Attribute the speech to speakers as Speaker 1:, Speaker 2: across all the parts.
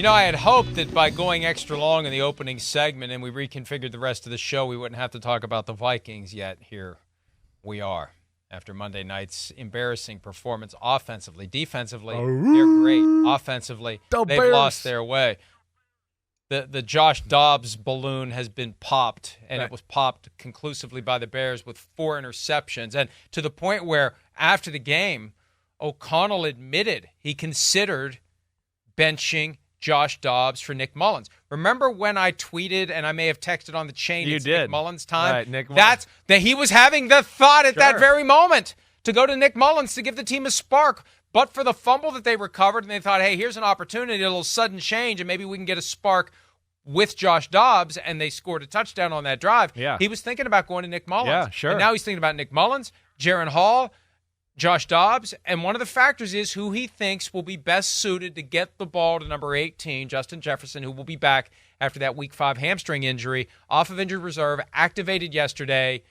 Speaker 1: I had hoped that by going extra long in the opening segment and we reconfigured the rest of the show, we wouldn't have to talk about the Vikings, yet here we are. After Monday night's embarrassing performance offensively. Defensively, they're great. Offensively, they've lost their way. The Josh Dobbs balloon has been popped, and It was popped conclusively by the Bears with 4 interceptions. And to the point where, after the game, O'Connell admitted he considered benching Josh Dobbs for Nick Mullins. Remember when I tweeted, and I may have texted on the chain,
Speaker 2: you
Speaker 1: it's
Speaker 2: did.
Speaker 1: Nick Mullins' time?
Speaker 2: Right, Nick Mullins.
Speaker 1: That he was having the thought at that very moment to go to Nick Mullins to give the team a spark. But for the fumble that they recovered, and they thought, hey, here's an opportunity, a little sudden change, and maybe we can get a spark with Josh Dobbs, and they scored a touchdown on that drive.
Speaker 2: Yeah.
Speaker 1: He was thinking about going to Nick Mullins.
Speaker 2: Yeah, sure.
Speaker 1: And now he's thinking about Nick Mullins, Jaron Hall, Josh Dobbs, and one of the factors is who he thinks will be best suited to get the ball to number 18, Justin Jefferson, who will be back after that Week 5 hamstring injury, off of injured reserve, activated yesterday,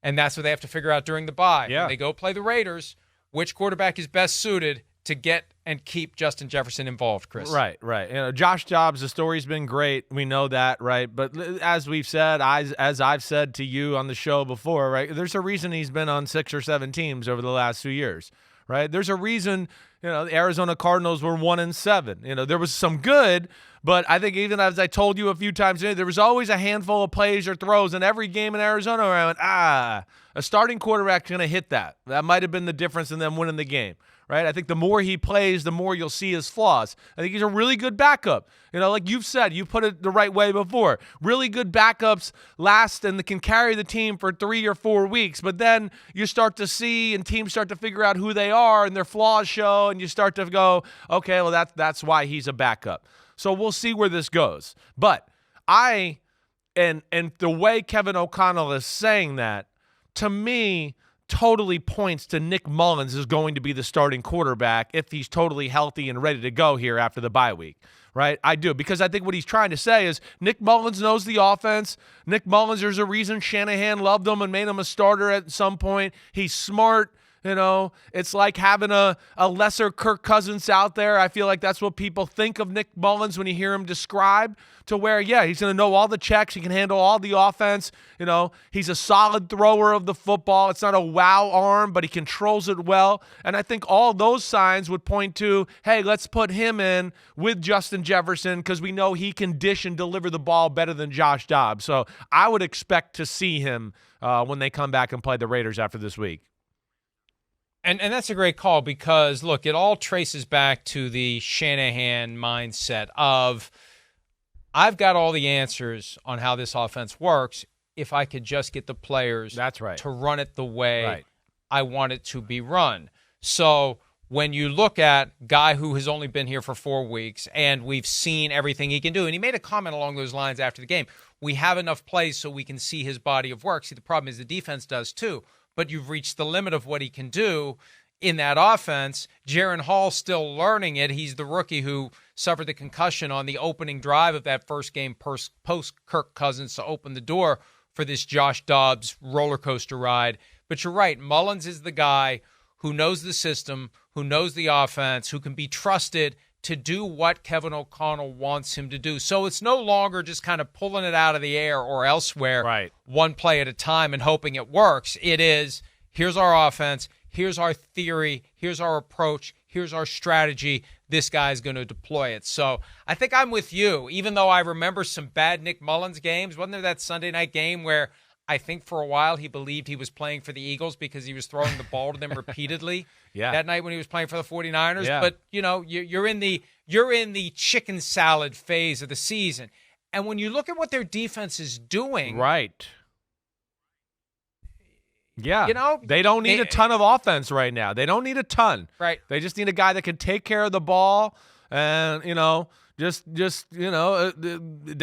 Speaker 1: and that's what they have to figure out during the bye.
Speaker 2: Yeah.
Speaker 1: When they go play the Raiders, which quarterback is best suited to get and keep Justin Jefferson involved, Chris?
Speaker 2: Right. Josh Dobbs, the story's been great. We know that, right? But as we've said, as I've said to you on the show before, right, there's a reason he's been on 6 or 7 teams over the last 2 years, right? There's a reason, the Arizona Cardinals were 1-7. There was some good, but I think even as I told you a few times today, there was always a handful of plays or throws in every game in Arizona where I went, a starting quarterback's going to hit that. That might have been the difference in them winning the game. Right? I think the more he plays, the more you'll see his flaws. I think he's a really good backup. Like you've said, you put it the right way before. Really good backups last and can carry the team for 3 or 4 weeks. But then you start to see and teams start to figure out who they are and their flaws show, and you start to go, okay, well, that's why he's a backup. So we'll see where this goes. But and the way Kevin O'Connell is saying that, to me, totally points to Nick Mullins is going to be the starting quarterback if he's totally healthy and ready to go here after the bye week, right? I do, because I think what he's trying to say is Nick Mullins knows the offense. Nick Mullins, there's a reason Shanahan loved him and made him a starter at some point. He's smart. It's like having a lesser Kirk Cousins out there. I feel like that's what people think of Nick Mullins when you hear him described, to where, he's going to know all the checks. He can handle all the offense. He's a solid thrower of the football. It's not a wow arm, but he controls it well. And I think all those signs would point to, hey, let's put him in with Justin Jefferson because we know he can dish and deliver the ball better than Josh Dobbs. So I would expect to see him when they come back and play the Raiders after this week.
Speaker 1: And that's a great call because, look, it all traces back to the Shanahan mindset of, I've got all the answers on how this offense works if I could just get the players to run it the way I want it to be run. So when you look at guy who has only been here for 4 weeks and we've seen everything he can do, and he made a comment along those lines after the game, we have enough plays so we can see his body of work. See, the problem is the defense does too. But you've reached the limit of what he can do in that offense. Jaron Hall still learning it. He's the rookie who suffered the concussion on the opening drive of that first game post Kirk Cousins to open the door for this Josh Dobbs roller coaster ride. But you're right. Mullins is the guy who knows the system, who knows the offense, who can be trusted to do what Kevin O'Connell wants him to do. So it's no longer just kind of pulling it out of the air or elsewhere, one play at a time and hoping it works. It is, here's our offense, here's our theory, here's our approach, here's our strategy. This guy's going to deploy it. So I think I'm with you, even though I remember some bad Nick Mullins games. Wasn't there that Sunday night game where I think for a while he believed he was playing for the Eagles because he was throwing the ball to them repeatedly that night when he was playing for the 49ers.
Speaker 2: Yeah.
Speaker 1: But, you're in the chicken salad phase of the season. And when you look at what their defense is doing.
Speaker 2: Right. Yeah. They don't need a ton of offense right now. They don't need a ton.
Speaker 1: Right.
Speaker 2: They just need a guy that can take care of the ball and, they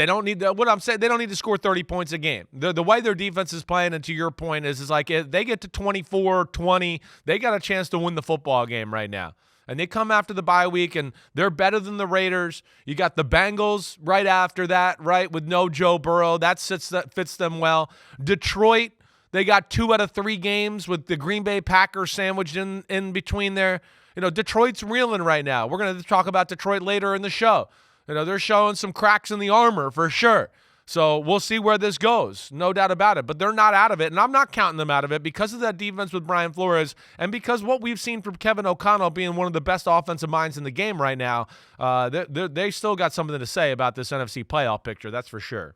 Speaker 2: don't need what I'm saying. They don't need to score 30 points a game. The way their defense is playing, and to your point, is like if they get to 24, 20, they got a chance to win the football game right now. And they come after the bye week, and they're better than the Raiders. You got the Bengals right after that, right, with no Joe Burrow. That fits them well. Detroit, they got 2 out of 3 games with the Green Bay Packers sandwiched in between there. Detroit's reeling right now. We're going to talk about Detroit later in the show. They're showing some cracks in the armor for sure. So we'll see where this goes, no doubt about it. But they're not out of it, and I'm not counting them out of it because of that defense with Brian Flores and because what we've seen from Kevin O'Connell being one of the best offensive minds in the game right now. They still got something to say about this NFC playoff picture, that's for sure.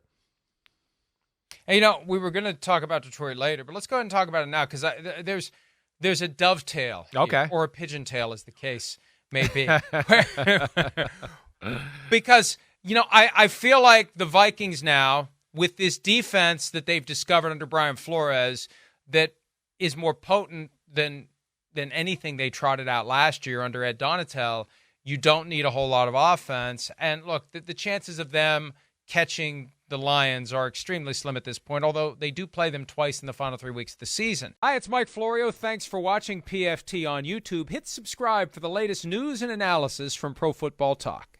Speaker 1: Hey, we were going to talk about Detroit later, but let's go ahead and talk about it now because there's a dovetail,
Speaker 2: okay,
Speaker 1: or a pigeon tail, as the case may be. Because I feel like the Vikings now, with this defense that they've discovered under Brian Flores, that is more potent than anything they trotted out last year under Ed Donatel, you don't need a whole lot of offense. And look, the chances of them catching the Lions are extremely slim at this point, although they do play them twice in the final 3 weeks of the season. Hi, it's Mike Florio. Thanks for watching PFT on YouTube. Hit subscribe for the latest news and analysis from Pro Football Talk.